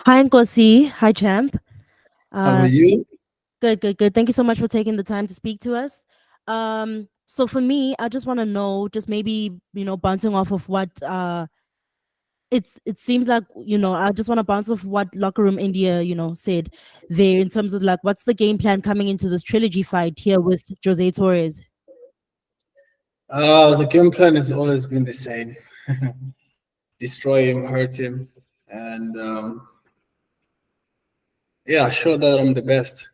Hi, Nkosi. Hi, champ. How are Uh, you? good, good, good. Thank you so much for taking the time to speak to us. So for me, I just want to know, just maybe bouncing off of what it seems like I just want to bounce off what locker room India said there in terms of like what's the game plan coming into this trilogy fight here with Jose Torres. The game plan has always been the same: destroy him, hurt him, and yeah, show that I'm the best.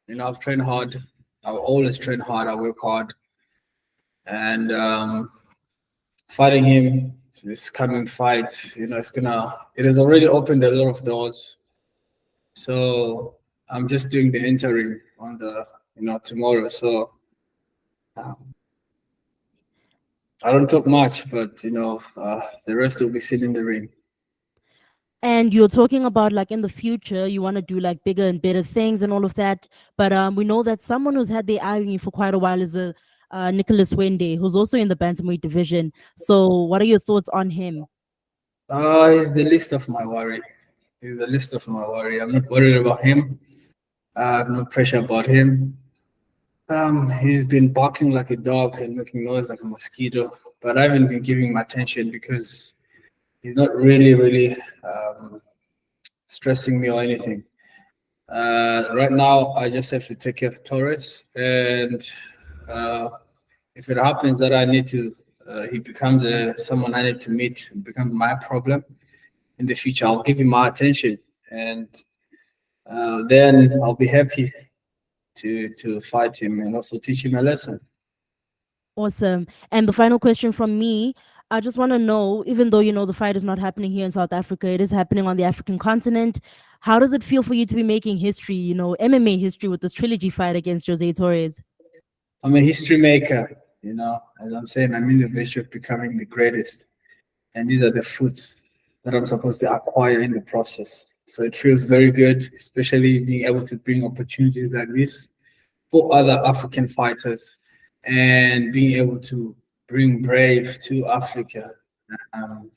I've trained hard. I've always trained hard. I work hard, and fighting him, this coming fight, it has already opened a lot of doors. So I'm just doing the entering on tomorrow. So um, I don't talk much, but the rest will be seen in the ring. And you're talking about like in the future, you want to do like bigger and better things and all of that. But we know that someone who's had their eye on you for quite a while is a Nicholas Hwende, who's also in the bantamweight division. So, what are your thoughts on him? He's the least of my worry. He's the least of my worry. I'm not worried about him. I have no pressure about him. He's been barking like a dog and making noise like a mosquito, but I haven't been giving him attention because he's not really stressing me or anything. Right now, I just have to take care of Torres, and uh, if it happens that he becomes someone I need to meet, it becomes my problem in the future. I'll give him my attention, and then I'll be happy to fight him and also teach him a lesson. Awesome. And the final question from me, I just want to know, even though the fight is not happening here in South Africa, it is happening on the African continent. How does it feel for you to be making history, MMA history with this trilogy fight against Jose Torres? I'm a history maker, as I'm saying, I'm in the verge of becoming the greatest. And these are the fruits that I'm supposed to acquire in the process. So it feels very good, especially being able to bring opportunities like this for other African fighters and being able to bring Brave to Africa. Um,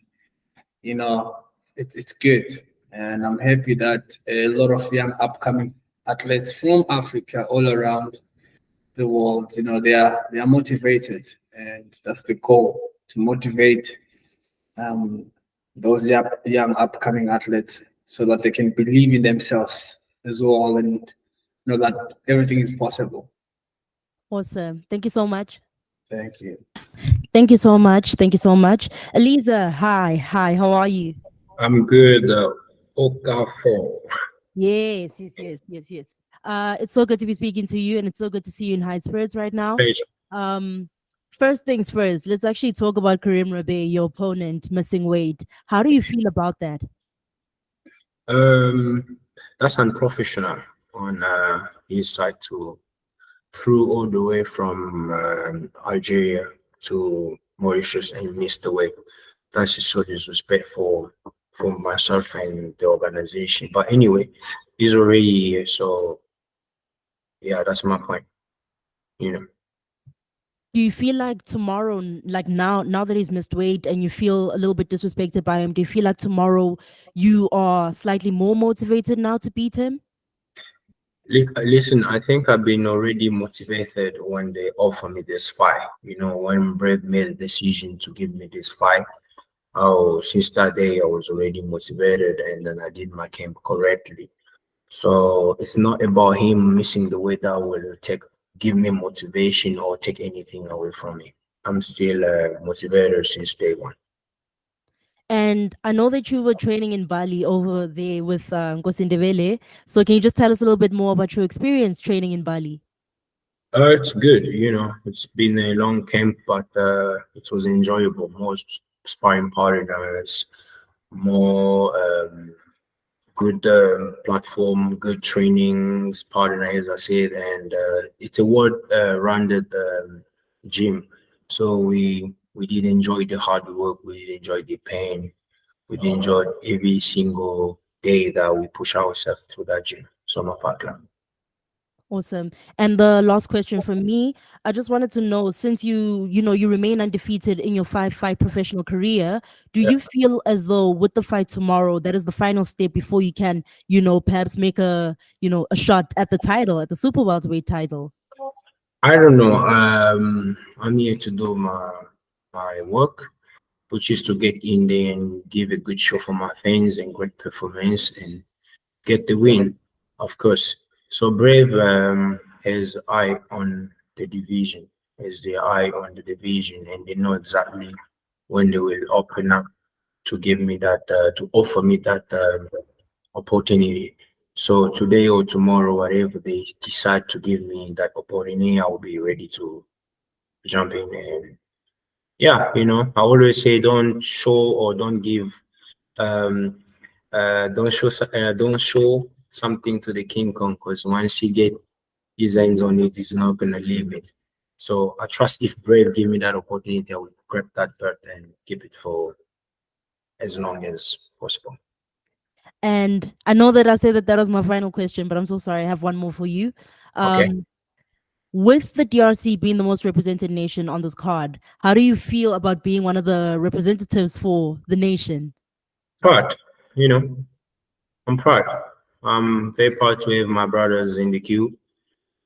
you know, it's good. And I'm happy that a lot of young upcoming athletes from Africa all around the world, they are motivated, and that's the goal, to motivate um, those young upcoming athletes so that they can believe in themselves as well and know that everything is possible. Awesome. Thank you so much. Thank you. Thank you so much. Thank you so much. Eliezer, hi. Hi. How are you? I'm good. Okafor. Yes, yes, yes, yes, yes. It's so good to be speaking to you, and it's so good to see you in high spirits right now. Pleasure. Um, First things first, let's actually talk about Kareem Rabe, your opponent, missing weight. How do you feel about that? That's unprofessional on his side to flew all the way from Algeria to Mauritius and missed the way. That's just so disrespectful for myself and the organization. But anyway, he's already here, so yeah, that's my point. You know. Do you feel like tomorrow, like now that he's missed weight and you feel a little bit disrespected by him, do you feel like tomorrow you are slightly more motivated now to beat him? Listen, I think I've been already motivated when they offer me this fight. You know, when Brave made a decision to give me this fight, oh, since that day I was already motivated and then I did my camp correctly. So it's not about him missing the weight that will give me motivation or take anything away from me. I'm still motivated since day one. And I know that you were training in Bali over there with Nkosi Ndebele. So can you just tell us a little bit more about your experience training in Bali? It's good, you know. It's been a long camp, but it was enjoyable. More sparring partners, more good platform, good trainings partner, as I said, and it's a well-rounded gym. So we did enjoy the hard work, we did enjoy the pain, we did enjoy every single day that we push ourselves through that gym. So no problem. Awesome. And the last question from me, I just wanted to know, since you remain undefeated in your 5-fight professional career, do Yeah. you feel as though with the fight tomorrow, that is the final step before you can, perhaps make a shot at the title, at the super welterweight title? I don't know. I'm here to do my work, which is to get in there and give a good show for my fans and great performance and get the win, of course. So Brave has eye on the division, has the eye on the division, and they know exactly when they will open up to give me that, to offer me that opportunity. So today or tomorrow, whatever they decide to give me that opportunity, I will be ready to jump in. And yeah, I always say don't show or don't give, um, don't show something to the King Kong, because once he get his hands on it, he's not gonna leave it. So I trust if Brave give me that opportunity, I will grab that bird and keep it for as long as possible. And I know that I said that was my final question, but I'm so sorry. I have one more for you. Okay. Um, with the DRC being the most represented nation on this card, how do you feel about being one of the representatives for the nation? Proud, I'm proud. I'm very proud to have my brothers in the queue.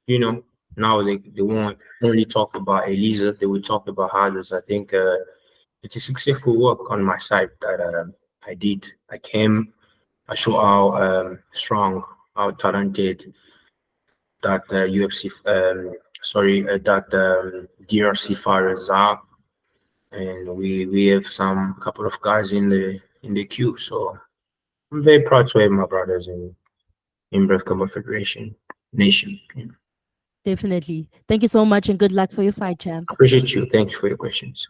You know, now they won't only talk about Eliezer, they will talk about others. I think it's a successful work on my side that I did. I came, I show how strong, how talented that UFC, that DRC fighters are, and we have some couple of guys in the queue. So I'm very proud to have my brothers in Breath Combat Federation Nation. Definitely. Thank you so much and good luck for your fight, champ. Appreciate you. Thank you for your questions.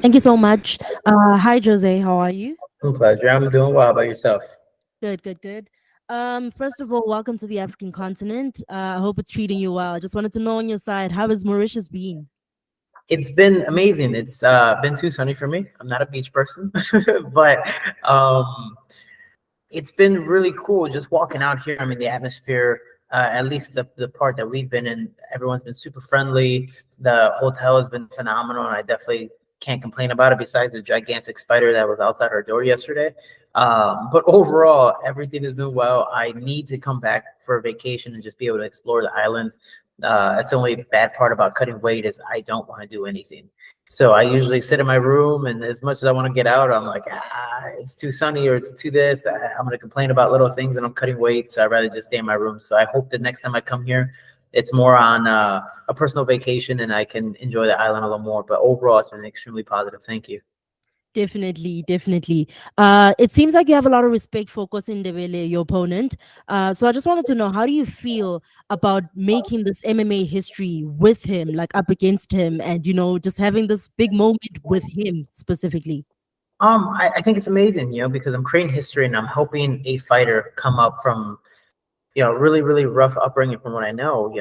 Thank you so much. Hi, Jose. How are you? Pleasure. I'm doing well. How about yourself? Good, good, good. First of all, welcome to the African continent. I hope it's treating you well. I just wanted to know on your side, how has Mauritius been? It's been amazing. It's been too sunny for me. I'm not a beach person, but um, it's been really cool just walking out here. I mean, the atmosphere, at least the part that we've been in, everyone's been super friendly. The hotel has been phenomenal, and I definitely can't complain about it. Besides the gigantic spider that was outside our door yesterday, but overall, everything has been well. I need to come back for a vacation and just be able to explore the island. That's the only bad part about cutting weight is I don't want to do anything. So I usually sit in my room, and as much as I want to get out, I'm like, it's too sunny or it's too this. I'm going to complain about little things, and I'm cutting weight, so I'd rather just stay in my room. So I hope the next time I come here, it's more on a personal vacation, and I can enjoy the island a little more. But overall, it's been extremely positive. Thank you. Definitely, definitely. It seems like you have a lot of respect for Nkosi Ndebele, your opponent. So I just wanted to know, how do you feel about making this MMA history with him, like up against him, and just having this big moment with him specifically? I think it's amazing, because I'm creating history and I'm helping a fighter come up from really, really rough upbringing from what I know.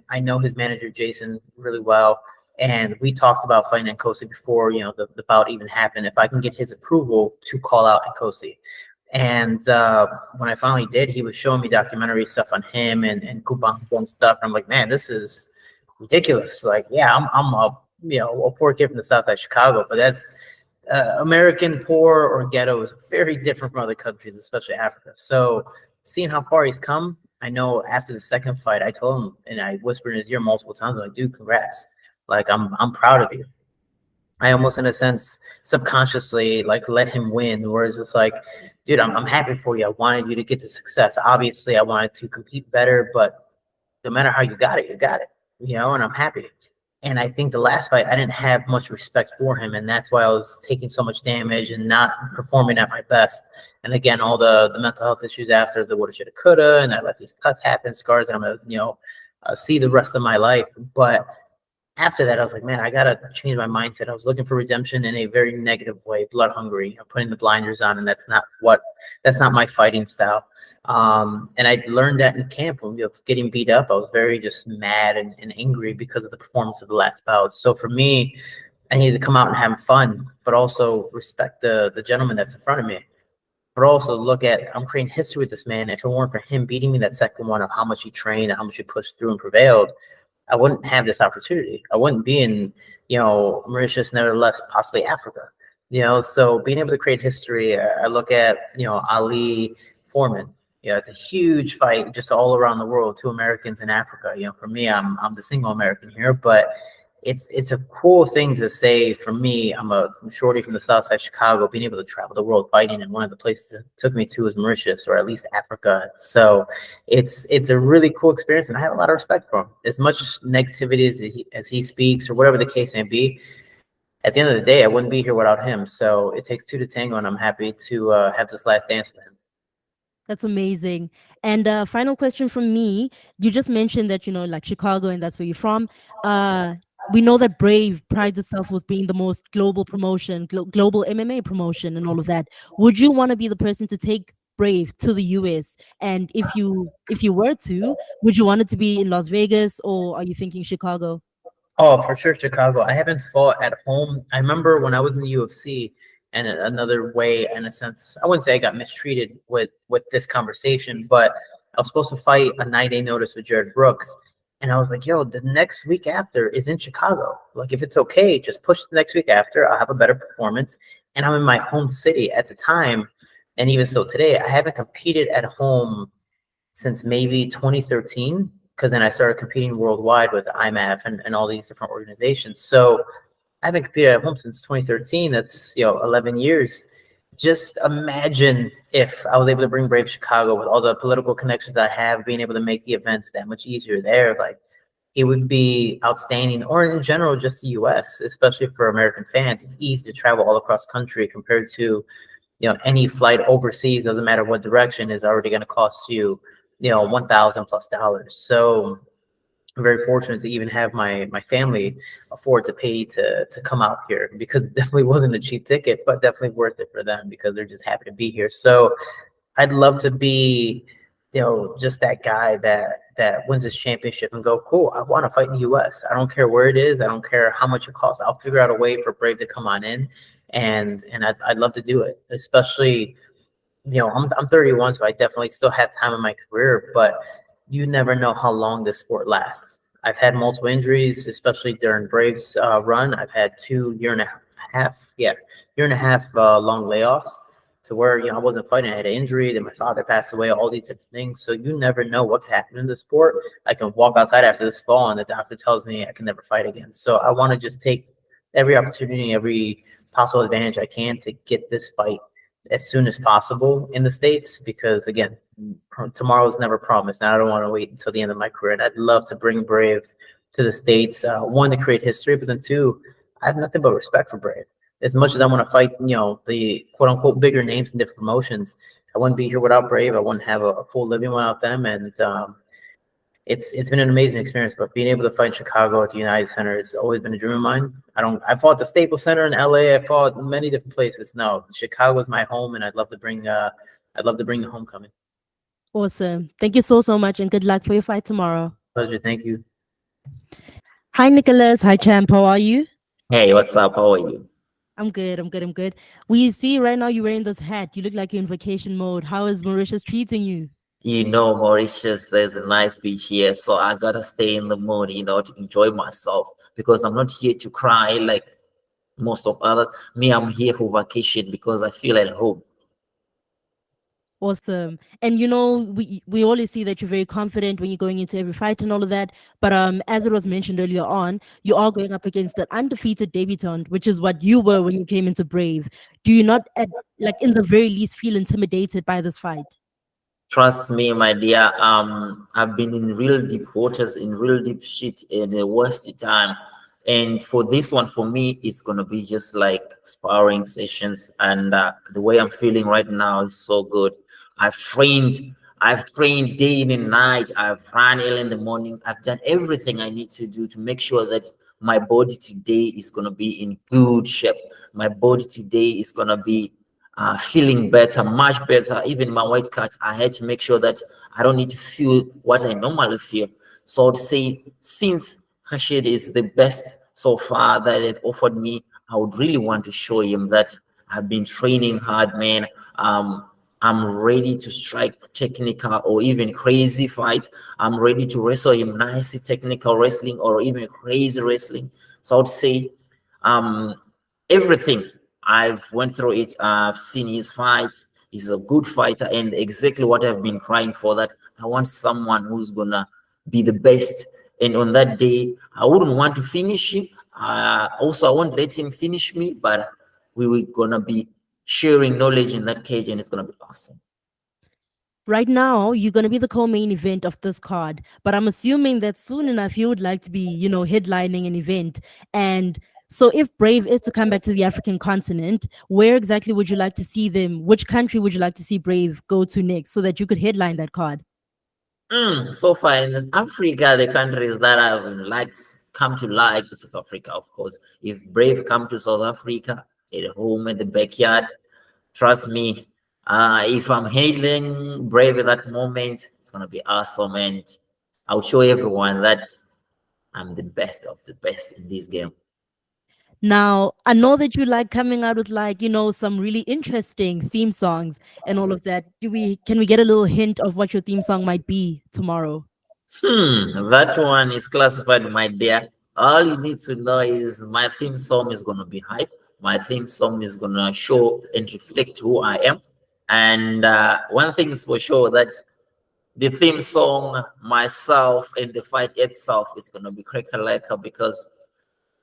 I know his manager, Jason, really well. And we talked about fighting Nkosi before, the bout even happened. If I can get his approval to call out Nkosi. And when I finally did, he was showing me documentary stuff on him and Kubanza and stuff. And I'm like, man, this is ridiculous. Like, yeah, I'm a poor kid from the south side of Chicago, but that's American poor or ghetto is very different from other countries, especially Africa. So seeing how far he's come, I know after the second fight, I told him and I whispered in his ear multiple times, like, dude, congrats. Like, I'm proud of you. I almost, in a sense, subconsciously like let him win, whereas it's like, dude, I'm happy for you. I wanted you to get the success. Obviously, I wanted to compete better, but no matter how you got it, and I'm happy. And I think the last fight, I didn't have much respect for him, and that's why I was taking so much damage and not performing at my best. And again, all the mental health issues after the woulda, shoulda, coulda, and I let these cuts happen, scars that I'm gonna, see the rest of my life. But after that, I was like, man, I gotta change my mindset. I was looking for redemption in a very negative way, blood hungry. I'm putting the blinders on, and that's not my fighting style. And I learned that in camp when getting beat up. I was very just mad and angry because of the performance of the last bout. So for me, I needed to come out and have fun, but also respect the gentleman that's in front of me. but also look at, I'm creating history with this man. If it weren't for him beating me that second one, of how much he trained and how much he pushed through and prevailed, I wouldn't have this opportunity. I wouldn't be in, Mauritius, nevertheless, possibly Africa. So being able to create history, I look at, Ali Foreman. It's a huge fight just all around the world, two Americans in Africa. For me, I'm the single American here, but it's a cool thing to say. For me, I'm a shorty from the South Side of Chicago, being able to travel the world fighting, and one of the places it took me to was Mauritius, or at least Africa. So it's a really cool experience, and I have a lot of respect for him. As much negativity as he speaks, or whatever the case may be, at the end of the day, I wouldn't be here without him. So it takes two to tango, and I'm happy to have this last dance with him. That's amazing. And final question from me. You just mentioned that, like Chicago, and that's where you're from. We know that Brave prides itself with being the most global promotion, global MMA promotion, and all of that. Would you want to be the person to take Brave to the US? And if you were to, would you want it to be in Las Vegas, or are you thinking Chicago? Oh, for sure, Chicago. I haven't fought at home. I remember when I was in the UFC, and another way, in a sense, I wouldn't say I got mistreated with this conversation, but I was supposed to fight a 9-day notice with Jared Brooks, and I was like, "Yo, the next week after is in Chicago. Like, if it's okay, just push the next week after. I'll have a better performance." And I'm in my home city at the time, and even still today, I haven't competed at home since maybe 2013, because then I started competing worldwide with IMAF and all these different organizations. So I haven't competed at home since 2013. That's 11 years. Just imagine if I was able to bring Brave Chicago with all the political connections I have, being able to make the events that much easier there. Like, it would be outstanding. Or in general, just the US, especially for American fans. It's easy to travel all across country compared to any flight overseas, doesn't matter what direction, is already going to cost you $1,000+. So I'm very fortunate to even have my family afford to pay to come out here, because it definitely wasn't a cheap ticket, but definitely worth it for them because they're just happy to be here. So I'd love to be, just that guy that wins this championship and go, cool, I want to fight in the US. I don't care where it is. I don't care how much it costs. I'll figure out a way for Brave to come on in, and I'd love to do it, especially I'm 31, so I definitely still have time in my career, but you never know how long this sport lasts. I've had multiple injuries, especially during Braves run. I've had 2 year and a half long layoffs, to where I wasn't fighting. I had an injury, then my father passed away, all these different things. So you never know what can happen in the sport. I can walk outside after this fall, and the doctor tells me I can never fight again. So I want to just take every opportunity, every possible advantage I can to get this fight as soon as possible in the States, because again, tomorrow is never promised, and I don't want to wait until the end of my career. And I'd love to bring Brave to the States, one, to create history, but then two, I have nothing but respect for Brave. As much as I want to fight, the quote unquote bigger names in different promotions, I wouldn't be here without Brave. I wouldn't have a full living without them. And it's been an amazing experience. But being able to fight in Chicago at the United Center has always been a dream of mine. I fought the Staples Center in LA. I fought many different places. No, Chicago is my home, and I'd love to bring the homecoming. Awesome. Thank you so much, and good luck for your fight tomorrow. Pleasure. Thank you. Hi, Nicholas. Hi, Champ. How are you? Hey, what's up? How are you? I'm good. I'm good. I'm good. We see right now you're wearing this hat. You look like you're in vacation mode. How is Mauritius treating you? Mauritius, there's a nice beach here, so I gotta stay in the mood, to enjoy myself, because I'm not here to cry like most of others. Me, I'm here for vacation because I feel at home. Awesome. And we always see that you're very confident when you're going into every fight and all of that. But as it was mentioned earlier on, you are going up against the undefeated debutant, which is what you were when you came into Brave. Do you not, like, in the very least, feel intimidated by this fight? Trust me, my dear. I've been in real deep waters, in real deep shit in the worst time. And for this one, for me, it's gonna be just like sparring sessions. And the way I'm feeling right now is so good. I've trained day in and night. I've run early in the morning. I've done everything I need to do to make sure that my body today is gonna be in good shape. My body today is gonna be feeling better, much better. Even my weight cut, I had to make sure that I don't need to feel what I normally feel. So I'd say, since Rashid is the best so far that they've offered me, I would really want to show him that I've been training hard, man. I'm ready to strike technical or even crazy fight. I'm ready to wrestle him nice technical wrestling or even crazy wrestling. So I would say um everything. I've went through it. I've seen his fights. He's a good fighter, and exactly what I've been crying for, that I want someone who's gonna be the best. And on that day, I wouldn't want to finish him. Also, I won't let him finish me, but we were gonna be sharing knowledge in that cage, and it's gonna be awesome. Right now, you're going to be the co-main event of this card, but I'm assuming that soon enough you would like to be, headlining an event. And so, if Brave is to come back to the African continent, where exactly would you like to see them? Which country would you like to see Brave go to next, so that you could headline that card? So far in Africa, the countries that I've liked come to like is South Africa, of course. If Brave come to South Africa, at home at the backyard, trust me, if I'm hailing Brave at that moment, it's gonna be awesome, and I'll show everyone that I'm the best of the best in this game. Now, I know that you like coming out with, like, some really interesting theme songs and all of that. Can we get a little hint of what your theme song might be tomorrow? That one is classified, my dear. All you need to know is my theme song is gonna be hype. My theme song is gonna show and reflect who I am. And one thing is for sure, that the theme song, myself, and the fight itself is gonna be cracker like, because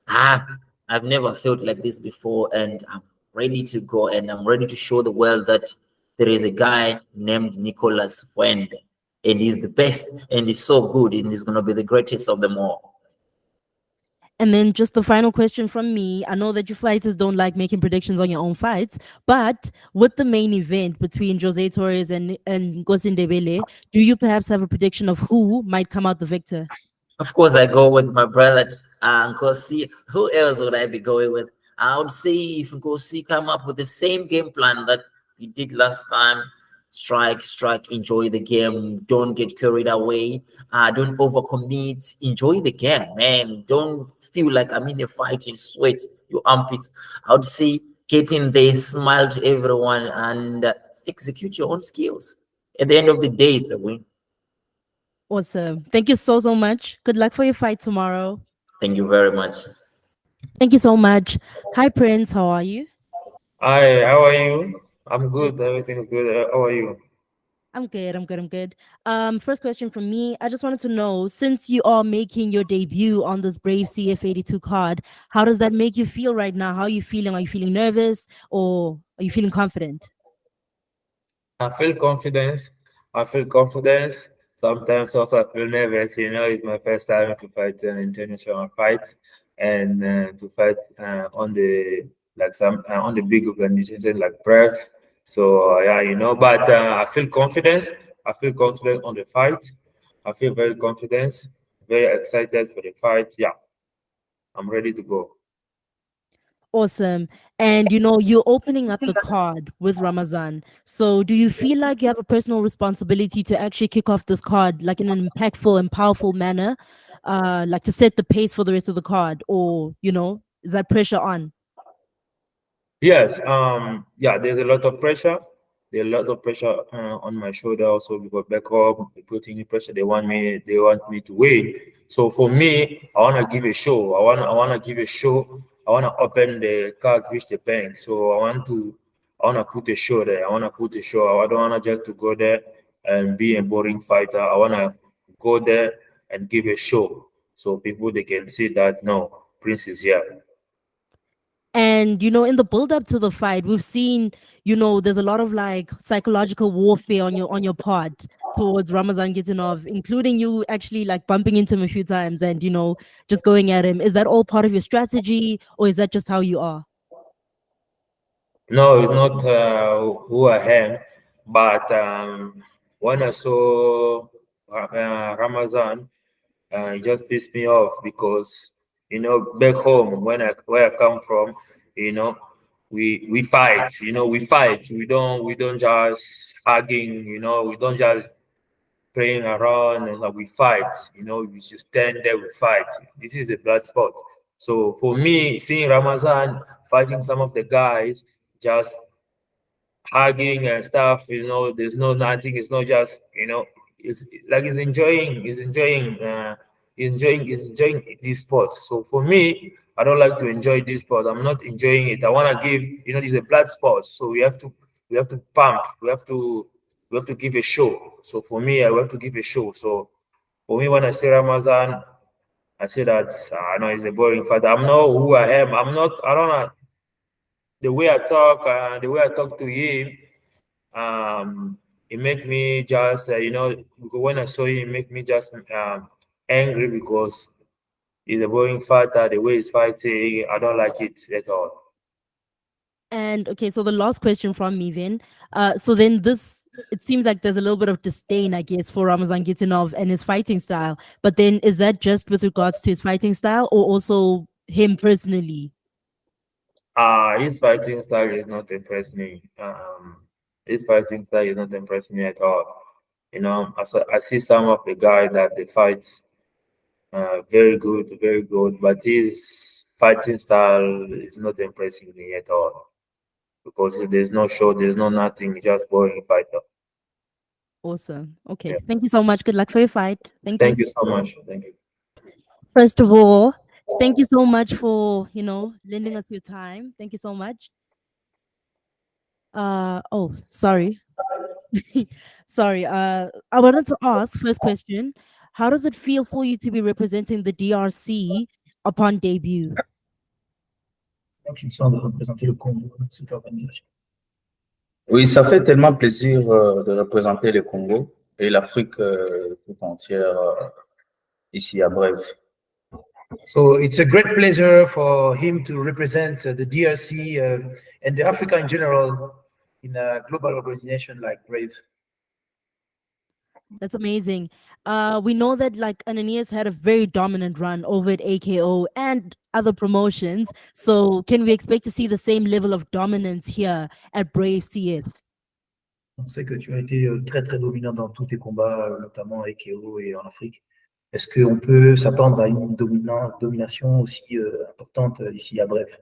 ah, I've never felt like this before, and I'm ready to go, and I'm ready to show the world that there is a guy named Nicholas Hwende, and he's the best, and he's so good, and he's gonna be the greatest of them all. And then just the final question from me. I know that you fighters don't like making predictions on your own fights, but with the main event between Jose Torres and Nkosi Ndebele, do you perhaps have a prediction of who might come out the victor? Of course, I go with my brother Nkosi. Who else would I be going with? I would say if Nkosi come up with the same game plan that he did last time, strike, enjoy the game, don't get carried away, don't overcommit, enjoy the game, man. Don't feel like I'm in a fight in sweat, your armpits. I would say get in there, smile to everyone, and execute your own skills. At the end of the day, it's a win. Awesome. Thank you so, so much. Good luck for your fight tomorrow. Thank you very much. Thank you so much. Hi, Prince. How are you? Hi, how are you? I'm good. Everything's good. How are you? I'm good. I'm good. I'm good. First question from me. I just wanted to know, since you are making your debut on this Brave CF82 card, how does that make you feel right now? How are you feeling? Are you feeling nervous or are you feeling confident? I feel confidence. I feel confidence. Sometimes also I feel nervous. It's my first time to fight an international fight and to fight on the like some on the big organization like Brave. So yeah, but I feel confidence. I feel confident on the fight. I feel very confident, very excited for the fight. Yeah, I'm ready to go. Awesome. And you're opening up the card with Ramazan. So do you feel like you have a personal responsibility to actually kick off this card like in an impactful and powerful manner? Like to set the pace for the rest of the card, or is that pressure on? Yes, yeah, there's a lot of pressure. There's a lot of pressure on my shoulder also because back home, they putting the pressure. They want me to win. So for me, I wanna give a show. I wanna give a show. I wanna open the card, reach the bank. So I wanna put a show there. I wanna put a show. I don't wanna just to go there and be a boring fighter. I wanna go there and give a show so people they can see that no, Prince is here. And in the build up to the fight, we've seen, there's a lot of like psychological warfare on your part towards Ramazan Gitinov, including you actually like bumping into him a few times and just going at him. Is that all part of your strategy, or is that just how you are? No, it's not who I am, but when I saw Ramazan, it just pissed me off because back home where I come from, you know we fight, we fight. We don't just hugging, we don't just playing around and like we fight. We should stand there, we fight. This is a blood sport. So for me, seeing Ramazan fighting some of the guys just hugging and stuff. There's no nothing. It's not just it's like he's enjoying this sport. So for me, I don't like to enjoy this sport. I'm not enjoying it. I want to give this is a blood sport, so we have to pump. We have to give a show. So for me, I have to give a show. So for me, when I say Ramazan, I say that I know it's a boring fight. I'm not who I am. I don't know the way I talk to him. It make me just because when I saw him, it make me just angry because he's a boring fighter. The way he's fighting, I don't like it at all. And okay, so the last question from me then. So then it seems like there's a little bit of disdain, I guess, for Ramazan Gitinov and his fighting style. But then is that just with regards to his fighting style or also him personally? His fighting style is not impress me. His fighting style is not impress me at all. I see some of the guys that they fight very good, very good, but his fighting style is not impressing me at all because there's no show, there's no nothing, just boring fighter. Awesome. Okay. Yeah. Thank you so much. Good luck for your fight. Thank you. Thank you so much. Thank you. First of all, thank you so much for, lending us your time. Thank you so much. Oh, sorry. Sorry. I wanted to ask, first question, how does it feel for you to be representing the DRC upon debut? Comment tu te sens de représenter le Congo dans cette organisation? Oui, ça fait tellement plaisir de représenter le Congo et l'Afrique tout entière ici à Brève. So it's a great pleasure for him to represent the DRC and the Africa in general in a global organization like BRAVE. That's amazing. We know that like Ananias had a very dominant run over at AKO and other promotions. So can we expect to see the same level of dominance here at Brave CF? On sait que tu as été très très dominant dans tous tes combats, notamment à AKO et en Afrique. Est-ce qu'on peut s'attendre à une domination aussi importante ici à Brève?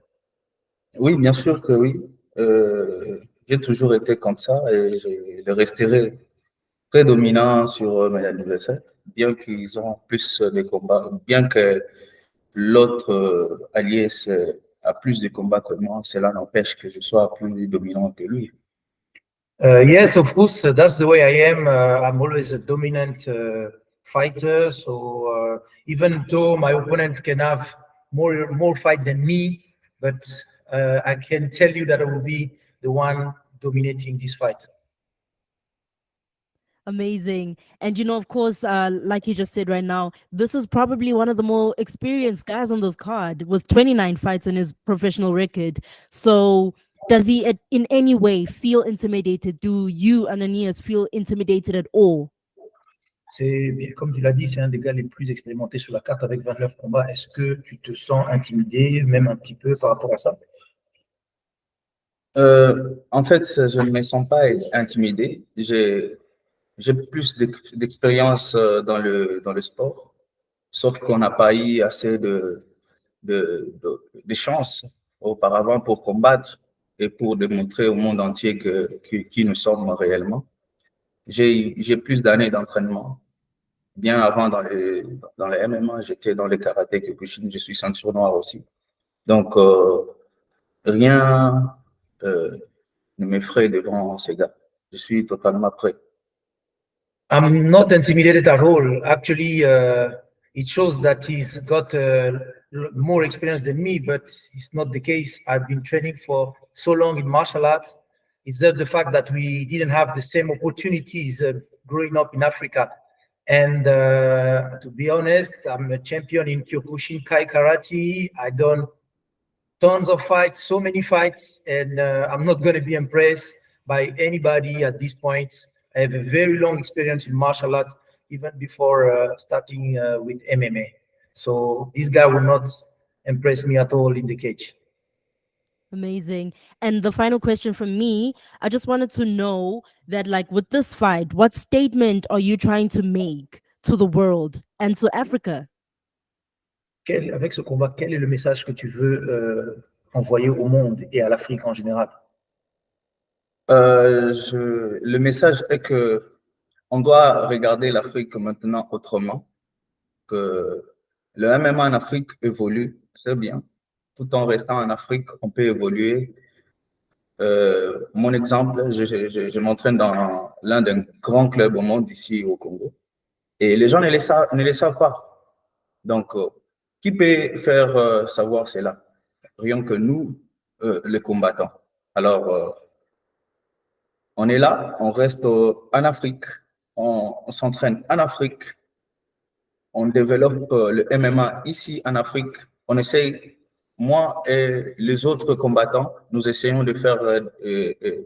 Oui, bien sûr que oui. J'ai toujours été comme ça et je le resterai très dominant sur mes adversaires, bien qu'ils ont plus de combats, bien que l'autre allié a plus de combats que moi, cela n'empêche que je sois plus dominant que lui. Yes, of course, that's the way I am. I'm always a dominant fighter. So even though my opponent can have more fight than me, but I can tell you that I will be the one dominating this fight. Amazing. And of course, like you just said right now, this is probably one of the more experienced guys on this card with 29 fights in his professional record. So does he in any way feel intimidated? Do you, Ananias, feel intimidated at all? C'est bien, comme tu l'as dit, c'est un des gars les plus expérimentés sur la carte avec 29 combats. Est-ce que tu te sens intimidé, même un petit peu par rapport à ça? En fait, je ne me sens pas intimidé. J'ai plus d'expérience dans le sport, sauf qu'on n'a pas eu assez de chance auparavant pour combattre et pour démontrer au monde entier qui nous sommes réellement. J'ai plus d'années d'entraînement. Bien avant, dans les MMA, j'étais dans le karaté Kyokushin, je suis ceinture noire aussi. Donc, rien ne m'effraie devant ces gars. Je suis totalement prêt. I'm not intimidated at all. Actually, it shows that he's got more experience than me, but it's not the case. I've been training for so long in martial arts. It's just the fact that we didn't have the same opportunities growing up in Africa. And to be honest, I'm a champion in Kyokushin Kai Karate. I've done tons of fights, so many fights, and I'm not going to be impressed by anybody at this point. I have a very long experience in martial arts, even before starting with MMA. So this guy will not impress me at all in the cage. Amazing. And the final question from me, I just wanted to know that, like, with this fight, what statement are you trying to make to the world and to Africa? Avec ce combat, quel est le message que tu veux envoyer au monde et à l'Afrique en général? Le message est que on doit regarder l'Afrique maintenant autrement, que le MMA en Afrique évolue très bien. Tout en restant en Afrique, on peut évoluer. Mon exemple, je m'entraîne dans l'un des grands clubs au monde ici au Congo. Et les gens ne le savent pas. Donc, qui peut faire savoir cela? Rien que nous, les combattants. Alors, on est là, on reste en Afrique, on s'entraîne en Afrique, on développe le MMA ici en Afrique. On essaye, moi et les autres combattants, nous essayons de faire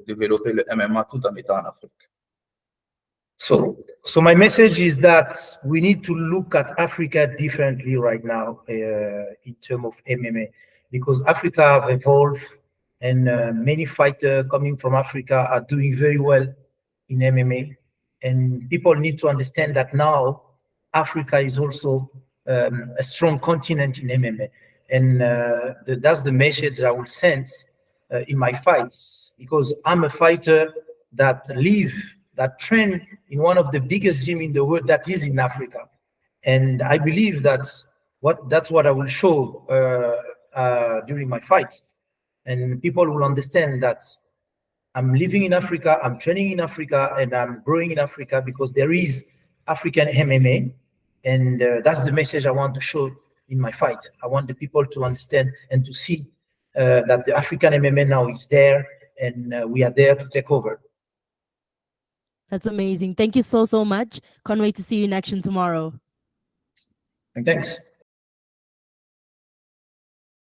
développer le MMA tout en étant en Afrique. So my message is that we need to look at Africa differently right now in terms of MMA, because Africa have evolved, and many fighters coming from Africa are doing very well in MMA. And people need to understand that now Africa is also a strong continent in MMA. And that's the message I will send in my fights, because I'm a fighter that train in one of the biggest gym in the world that is in Africa. And I believe that's what I will show during my fights. And people will understand that I'm living in Africa, I'm training in Africa, and I'm growing in Africa because there is African MMA. And that's the message I want to show in my fight. I want the people to understand and to see that the African MMA now is there, and we are there to take over. That's amazing. Thank you so much. Can't wait to see you in action tomorrow. Thanks.